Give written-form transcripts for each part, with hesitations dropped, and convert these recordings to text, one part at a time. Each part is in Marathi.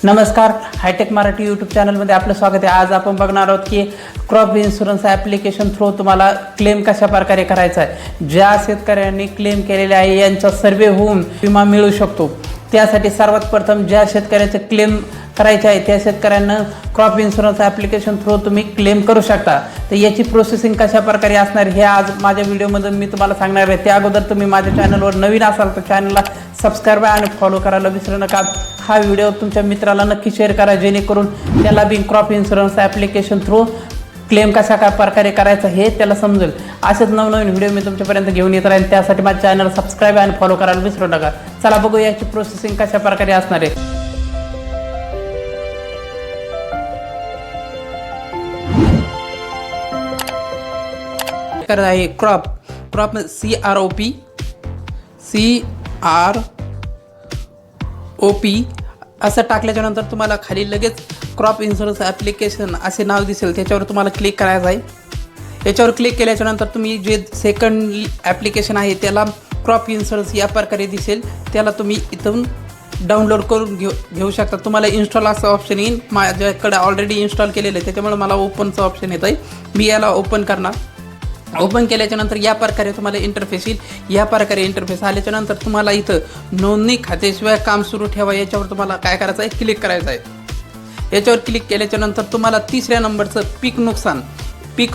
नमस्कार, हायटेक मराठी यूट्यूब चॅनलमध्ये आपलं स्वागत आहे। आज आपण बघणार आहोत की क्रॉप इन्शुरन्स ॲप्लिकेशन थ्रू तुम्हाला क्लेम कशा प्रकारे करायचा आहे। ज्या शेतकऱ्यांनी क्लेम केलेले आहे यांचा सर्वे होऊन विमा मिळू शकतो। त्यासाठी सर्वात प्रथम ज्या शेतकऱ्याचे क्लेम करायचे आहे त्या शेतकऱ्यांना क्रॉप इन्शुरन्स ॲप्लिकेशन थ्रू तुम्ही क्लेम करू शकता। तर याची प्रोसेसिंग कशा प्रकारे असणार हे आज माझ्या व्हिडिओमध्ये मी तुम्हाला सांगणार आहे। त्या अगोदर तुम्ही माझ्या चॅनलवर नवीन असाल तर चॅनलला सबस्क्राईब आणि फॉलो करायला विसरू नका। हा व्हिडिओ तुमच्या मित्राला नक्की शेअर करा जेणेकरून त्याला बी crop insurance application through claim कशा प्रकारे करायचा हे त्याला समजेल। असेच नवनवीन व्हिडिओ मी तुमच्यापर्यंत घेऊन येत राहीन। त्यासाठी माझ्या चॅनल सबस्क्राईब आणि फॉलो करायला विसरू नका। चला बघू याची प्रोसेसिंग कशा प्रकारे असणार आहे। आहे क्रॉप CROP असं टाकल्याच्या नंतर तुम्हाला खाली लगेच क्रॉप इन्शुरन्स ॲप्लिकेशन असे नाव दिसेल, त्याच्यावर तुम्हाला क्लिक करायचं आहे। याच्यावर क्लिक केल्याच्या नंतर तुम्ही जे सेकंड ॲप्लिकेशन आहे त्याला क्रॉप इन्शुरन्स या प्रकारे दिसेल, त्याला तुम्ही इथून डाउनलोड करून घेऊ शकता। तुम्हाला इन्स्टॉल असं ऑप्शन येईल, माझ्याकडे ऑलरेडी इन्स्टॉल केलेलं आहे त्याच्यामुळे मला ओपनचं ऑप्शन येतं आहे। मी याला ओपन करणार। ओपन केल्याच्या नंतर या प्रकारे तुम्हाला इंटरफेस येईल। या प्रकारे इंटरफेस आल्याच्या नंतर तुम्हाला इथं नोंदणी खात्याशिवाय काम सुरू ठेवा याच्यावर तुम्हाला काय करायचं आहे, क्लिक करायचं आहे। याच्यावर क्लिक केल्याच्या नंतर तुम्हाला तिसऱ्या नंबरचं पीक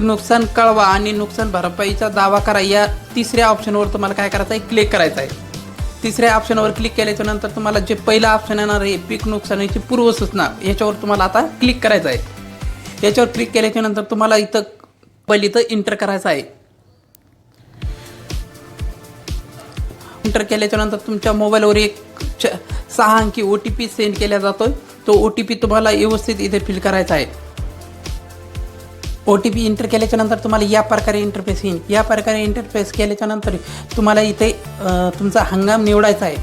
नुकसान कळवा आणि नुकसान भरपाईचा दावा करा या तिसऱ्या ऑप्शनवर तुम्हाला काय करायचं आहे, क्लिक करायचं आहे। तिसऱ्या ऑप्शनवर क्लिक केल्याच्या नंतर तुम्हाला जे पहिला ऑप्शन येणार आहे पीक नुकसानीची पूर्वसूचना याच्यावर तुम्हाला आता क्लिक करायचं आहे। याच्यावर क्लिक केल्याच्या नंतर तुम्हाला इथं इंटर करायचं आहे। इंटर केल्याच्या नंतर तुमच्या मोबाईलवर एक 6 अंकी OTP सेंड केला जातो। तो OTP तुम्हाला व्यवस्थित इथे फिल करायचा आहे। OTP इंटर केल्याच्या नंतर तुम्हाला या प्रकारे इंटरफेस येईल। या प्रकारे इंटरफेस केल्याच्या नंतर तुम्हाला इथे तुमचा हंगाम निवडायचा आहे,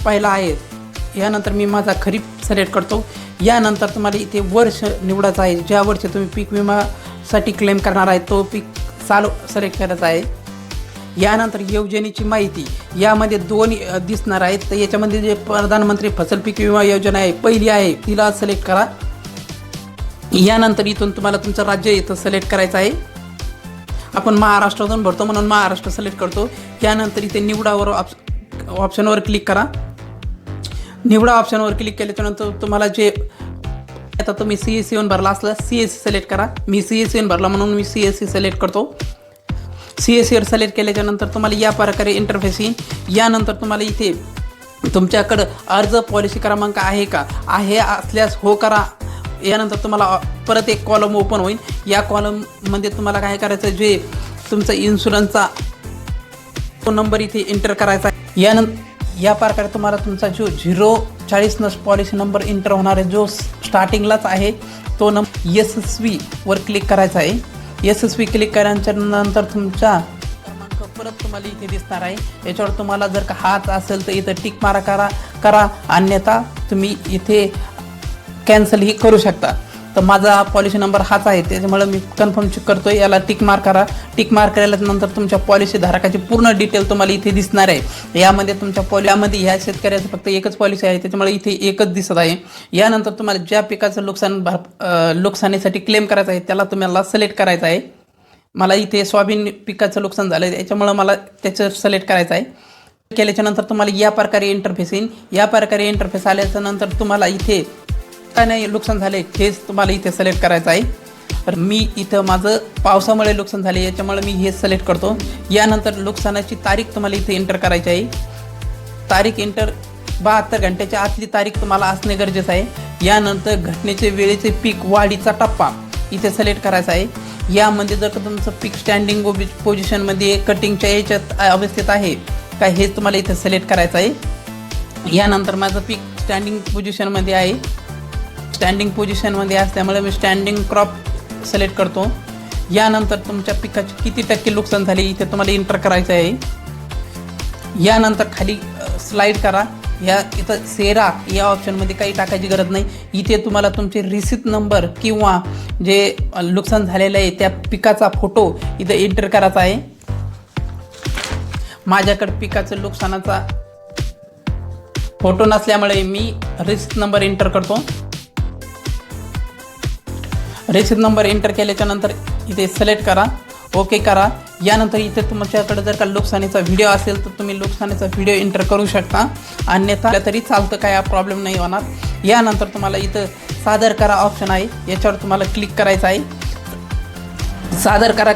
पहिला आहे। यानंतर मी माझा खरीप सिलेक्ट करतो। यानंतर तुम्हाला इथे वर्ष निवडायचं आहे, ज्या वर्षी तुम्ही पीक विमासाठी क्लेम करणार आहे तो पीक चालू सिलेक्ट करायचा आहे। यानंतर योजनेची माहिती यामध्ये 2 दिसणार आहेत, तर याच्यामध्ये जे प्रधानमंत्री फसल पीक विमा योजना आहे पहिली आहे तिला सिलेक्ट करा। यानंतर इथून तुम्हाला तुमचं राज्य इथं सिलेक्ट करायचं आहे। आपण महाराष्ट्रातून भरतो म्हणून महाराष्ट्र सिलेक्ट करतो। यानंतर इथे निवडावर ऑप्शनवर क्लिक करा। निवडा ऑप्शनवर क्लिक केल्याच्यानंतर तुम्हाला जे आता तुम्ही CSC1 भरला असला CSC सिलेक्ट करा। मी CSC1 भरला म्हणून मी CSC सिलेक्ट करतो। CSCवर सिलेक्ट केल्याच्यानंतर तुम्हाला या प्रकारे इंटरफेस येईल। यानंतर तुम्हाला इथे तुमच्याकडं अर्ज पॉलिसी क्रमांक आहे का, आहे असल्यास हो करा। यानंतर तुम्हाला परत एक कॉलम ओपन होईल। या कॉलममध्ये तुम्हाला काय करायचं, जे तुमचा इन्शुरन्सचा नंबर इथे एंटर करायचा आहे। या प्रकारे तुम्हाला तुमचा जो 040 पॉलिसी नंबर एंटर होणार आहे जो स्टार्टिंगलाच आहे तो नंबर यशस्वीवर क्लिक करायचा आहे। यशस्वी क्लिक केल्यानंतर नंतर तुमचा क्रमांक परत तुम्हाला इथे दिसणार आहे। याच्यावर तुम्हाला जर का हाच असेल तर इथं टिक मारा करा, अन्यथा तुम्ही इथे कॅन्सल ही करू शकता। तर माझा पॉलिसी नंबर हाच आहे त्याच्यामुळे मी कन्फर्म करतोय, याला टिक मार करा। टिक मार केल्यानंतर तुमच्या पॉलिसी धारकाची पूर्ण डिटेल तुम्हाला इथे दिसणार आहे। यामध्ये तुमच्या पॉलिसीमध्ये ह्या शेतकऱ्याचं फक्त एकच पॉलिसी आहे त्याच्यामुळे इथे एकच दिसत आहे। यानंतर तुम्हाला ज्या पिकाचं नुकसानीसाठी क्लेम करायचं आहे त्याला तुम्हाला सिलेक्ट करायचं आहे। मला इथे सोयाबीन पिकाचं नुकसान झालं आहे त्याच्यामुळे मला त्याचं सिलेक्ट करायचं आहे। केल्याच्यानंतर तुम्हाला या प्रकारे इंटरफेस येईल। या प्रकारे इंटरफेस आल्याच्यानंतर तुम्हाला इथे काय नाही नुकसान झाले हेच तुम्हाला इथे सिलेक्ट करायचं आहे। तर मी इथं माझं पावसामुळे नुकसान झाले याच्यामुळे मी हे सिलेक्ट करतो। यानंतर नुकसानाची तारीख तुम्हाला इथे एंटर करायची आहे। तारीख एंटर 72 घंट्याच्या आतली तारीख तुम्हाला असणे गरजेचं आहे। यानंतर घटनेचे वेळेचे पीक वाढीचा टप्पा इथे सिलेक्ट करायचा आहे। यामध्ये जर का तुमचं पीक स्टँडिंग पोझिशनमध्ये कटिंगच्या याच्यात अवस्थेत आहे काय हे तुम्हाला इथे सिलेक्ट करायचं आहे। यानंतर माझं पीक स्टँडिंग पोझिशनमध्ये आहे, स्टँडिंग पोझिशनमध्ये असल्यामुळे मी स्टँडिंग क्रॉप सिलेक्ट करतो। यानंतर तुमच्या पिकाचे किती टक्के नुकसान झाले इथे तुम्हाला एंटर करायचं आहे। यानंतर खाली स्लाईड करा। या इथं सेरा या ऑप्शनमध्ये काही टाकायची गरज नाही। इथे तुम्हाला तुमचे रिसिप्ट नंबर किंवा जे नुकसान झालेलं आहे त्या पिकाचा फोटो इथं एंटर करायचा आहे। माझ्याकडे पिकाचं नुकसानाचा फोटो नसल्यामुळे मी रिस्क नंबर एंटर करतो। रसीद नंबर एंटर केल्याच्या नंतर इथे सिलेक्ट करा, ओके करा. यानंतर इथे तुमच्याकडे जर का नुकसानीचा व्हिडिओ असेल तर तुम्ही नुकसानीचा व्हिडिओ एंटर करू शकता, अन्यथा तरी चालतं, काय प्रॉब्लेम नाही होणार. यानंतर तुम्हाला इथं सादर करा ऑप्शन आहे, याच्यावर तुम्हाला क्लिक करायचं आहे. सादर करा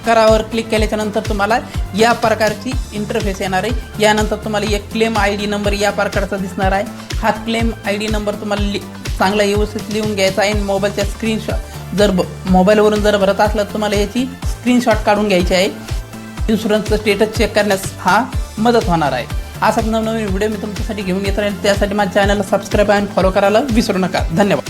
करावर क्लिक केल्याच्यानंतर तुम्हाला या प्रकारची इंटरफेस येणार आहे. यानंतर तुम्हाला एक क्लेम ID नंबर या प्रकारचा दिसणार आहे. हा क्लेम ID नंबर तुम्हाला चांगला व्यवस्थित लिहून घ्यायचा आहे. मोबाईलच्या स्क्रीनशॉट जर मोबाईलवरून जर भरत असलं तर तुम्हाला याची स्क्रीनशॉट काढून घ्यायची आहे. इन्शुरन्सचं स्टेटस चेक करण्यास हा मदत होणार आहे. असाच नवनवीन व्हिडिओ मी तुमच्यासाठी घेऊन येत राहील. त्यासाठी माझ्या चॅनलला सबस्क्राईब आणि फॉलो करायला विसरू नका. धन्यवाद.